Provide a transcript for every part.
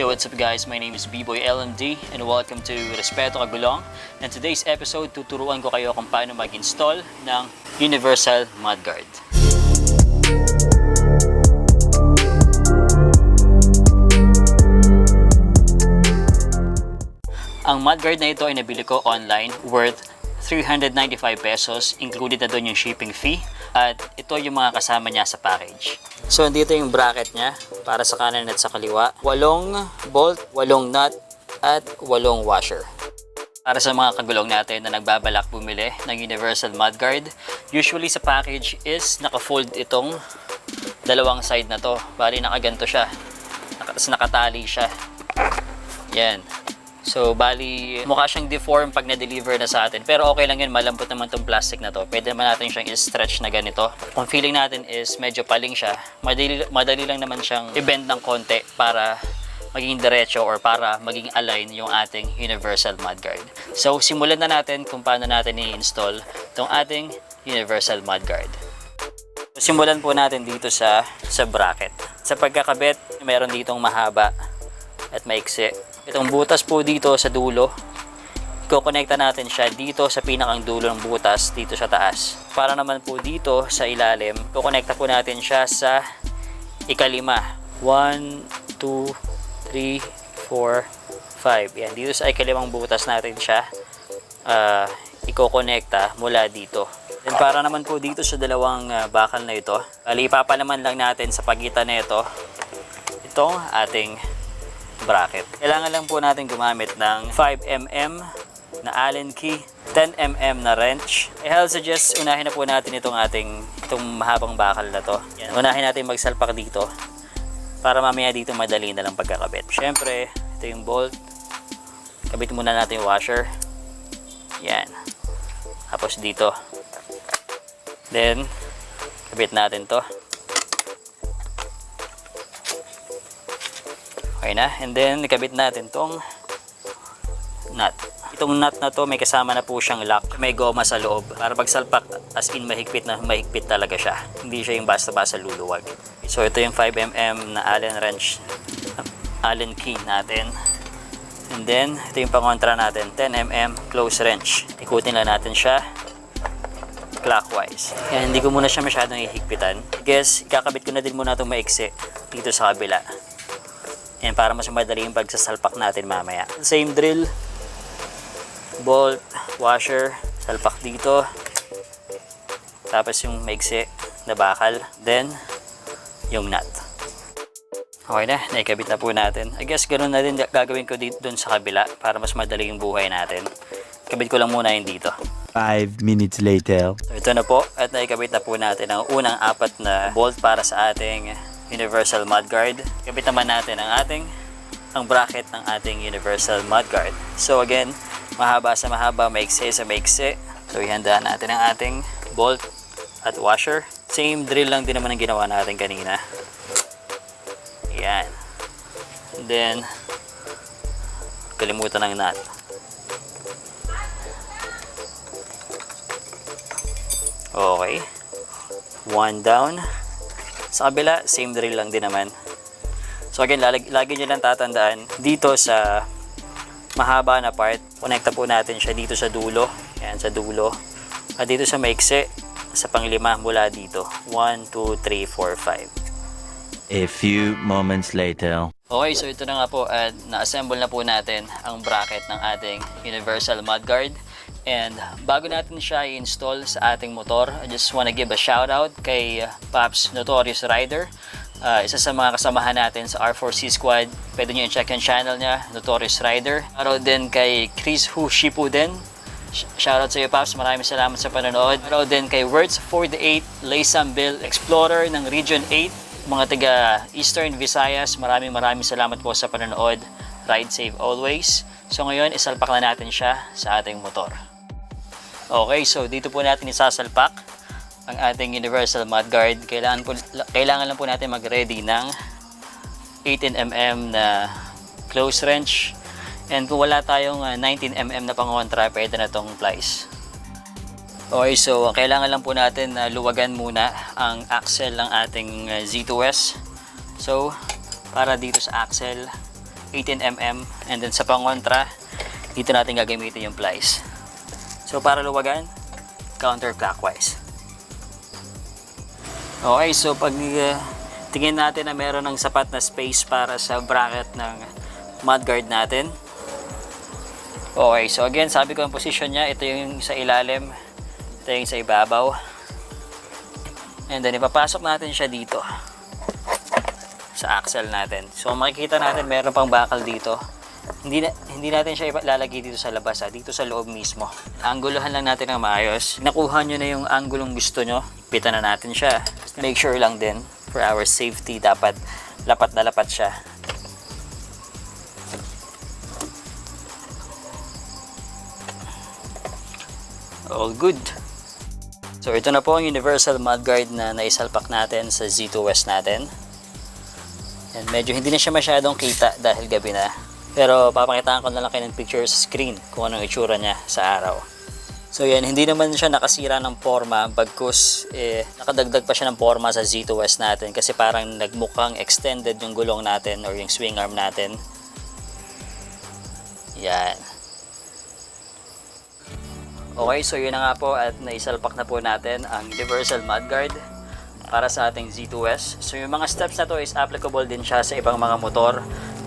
Yo, what's up guys? My name is B-Boy LMD and welcome to Respeto, Kagulong. And today's episode, tuturuan ko kayo kung paano mag-install ng Universal Mudguard. Ang mudguard na ito ay nabili ko online worth 395 pesos. Included na doon yung shipping fee. At ito yung mga kasama niya sa package. So, dito yung bracket niya para sa kanan at sa kaliwa. 8 bolt, 8 nut, at 8 washer. Para sa mga kagulong natin na nagbabalak bumili ng Universal Mudguard, usually sa package is naka-fold itong dalawang side na to. Bali, nakaganto siya. Nakatali siya. Yan. So, bali, mukha siyang deform pag na-deliver na sa atin. Pero okay lang yun, malambot naman itong plastic na to. Pwede naman natin siyang i-stretch na ganito. Kung feeling natin is medyo paling siya, madali lang naman siyang i-bend ng konti para maging diretso or para maging align yung ating Universal Mudguard. So, simulan na natin kung paano natin i-install itong ating Universal Mudguard. Simulan po natin dito sa bracket. Sa pagkakabit, meron ditong mahaba at maiksi. Itong butas po dito sa dulo, kukonekta natin siya dito sa pinakang dulo ng butas dito sa taas. Para naman po dito sa ilalim, kukonekta po natin siya sa ikalima. 1, 2, 3, 4, 5. Yan, dito sa ikalimang butas natin siya ikokonekta mula dito. Then para naman po dito sa dalawang bakal na ito, ipapalaman lang natin sa pagitan na ito itong ating bracket. Kailangan lang po natin gumamit ng 5mm na Allen key, 10mm na wrench. I'll suggest unahin na po natin itong mahabang bakal na to. Yan. Unahin natin magsalpak dito para mamaya dito madali na lang pagkakabit. Syempre, ito yung bolt. Kabit muna natin yung washer. Yan. Tapos dito. Then, kabit natin to. Okay na. And then, ikabit natin tong nut. Itong nut na to, may kasama na po siyang lock. May goma sa loob. Para pagsalpak, as in mahigpit na mahigpit talaga siya. Hindi siya yung basta-basta luluwag. So, ito yung 5mm na Allen wrench. Allen key natin. And then, ito yung pangontra natin. 10mm close wrench. Ikutin lang natin siya clockwise. Yan, hindi ko muna siya masyadong ihigpitan. I guess, ikakabit ko na din muna itong maiksi dito sa kabila. Yan, para mas madali yung pagsasalpak natin mamaya. Same drill. Bolt, washer, salpak dito. Tapos yung maiksi na bakal. Then, yung nut. Okay na, naikabit na po natin. I guess ganun na din gagawin ko dito dun sa kabila para mas madali yung buhay natin. Kabit ko lang muna yung dito. 5 minutes later. So, ito na po at naikabit na po natin ang unang 4 na bolt para sa ating Universal Mudguard. Kabit naman natin ang bracket ng ating Universal Mudguard. So again, mahaba sa mahaba, maiksi sa maiksi. So ihanda natin ang ating bolt at washer. Same drill lang din naman ang ginawa natin kanina. Ayan. And then, kalimutan ng nut. Okay. 1 down. Sa kabila, same drill lang din naman. So again, lagi nyo lang tatandaan, dito sa mahaba na part, konekta po natin siya dito sa dulo. Yan, sa dulo. At dito sa maiksi, sa panglima mula dito. 1, 2, 3, 4, 5. A few moments later. Okay, so ito na nga po at na-assemble na po natin ang bracket ng ating Universal Mudguard. And bago natin siya i-install sa ating motor, I just wanna give a shout out kay Pops Notorious Rider. Isa sa mga kasamahan natin sa R4C Squad. Pwede nyo i-check yung channel niya, Notorious Rider. Shoutout din kay Chris Hu Shipu din. Shoutout sa iyo Pops, maraming salamat sa panonood. Shoutout din kay Words48 Laysambil Explorer ng Region 8. Mga taga Eastern Visayas, maraming salamat po sa panonood. Ride safe always. So ngayon, isalpak na natin siya sa ating motor. Okay, so dito po natin isasalpak ang ating Universal Mudguard. Kailangan lang po natin mag-ready ng 18mm na close wrench. And kung wala tayong 19mm na pangontra, pwede na itong plies. Okay, so kailangan lang po natin luwagan muna ang axle ng ating Z200S. So, para dito sa axle, 18mm, and then sa pangontra, dito natin gagamitin yung plies. So para luwagan, counterclockwise. Okay, so pag tingin natin na meron ng sapat na space para sa bracket ng mudguard natin. Okay, so again, sabi ko ang position niya, ito yung sa ilalim, ito yung sa ibabaw. And then ipapasok natin siya dito sa axle natin. So makikita natin meron pang bakal dito. Hindi natin siya ilalagay dito sa labas, dito sa loob mismo. Angguluhan lang natin ng maayos. Nakuha nyo na yung anggulong gusto nyo, pitan na natin siya. Make sure lang din for our safety, dapat lapat na lapat siya. All good. So ito na po ang universal mudguard na naisalpak natin sa Z200S natin. And medyo hindi na siya masyadong kita dahil gabi na. Pero papakitaan ko na lang kayo ng picture sa screen kung anong itsura niya sa araw. So yan, hindi naman siya nakasira ng forma, bagkus nakadagdag pa siya ng forma sa Z200S natin kasi parang nagmukhang extended yung gulong natin or yung swing arm natin. Yan. Okay, so yun na nga po at naisalpak na po natin ang universal mudguard para sa ating Z200S. So yung mga steps na to is applicable din siya sa ibang mga motor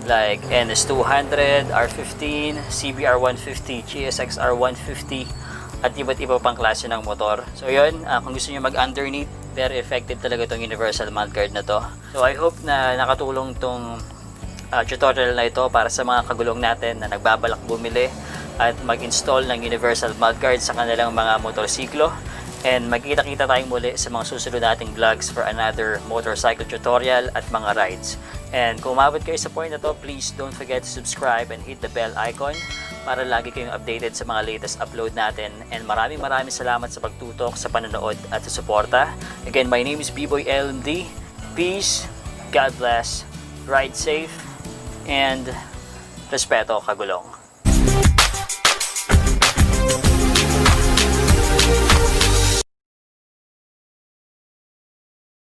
like NS200, R15, CBR150, GSX-R150 at iba't iba pang klase ng motor. So yun, kung gusto niyo mag-underneath, very effective talaga itong universal mudguard na to. So I hope na nakatulong tong tutorial na ito para sa mga kagulong natin na nagbabalak bumili at mag-install ng universal mudguard sa kanilang mga motorsiklo. And magkita-kita tayong muli sa mga susunod nating vlogs for another motorcycle tutorial at mga rides. And kung umabot kayo sa point na to, please don't forget to subscribe and hit the bell icon para lagi kayong updated sa mga latest upload natin. And maraming salamat sa pagtutok, sa panonood at sa suporta. Again, my name is B-Boy LMD. Peace, God bless, ride safe, and respeto, Kagulong.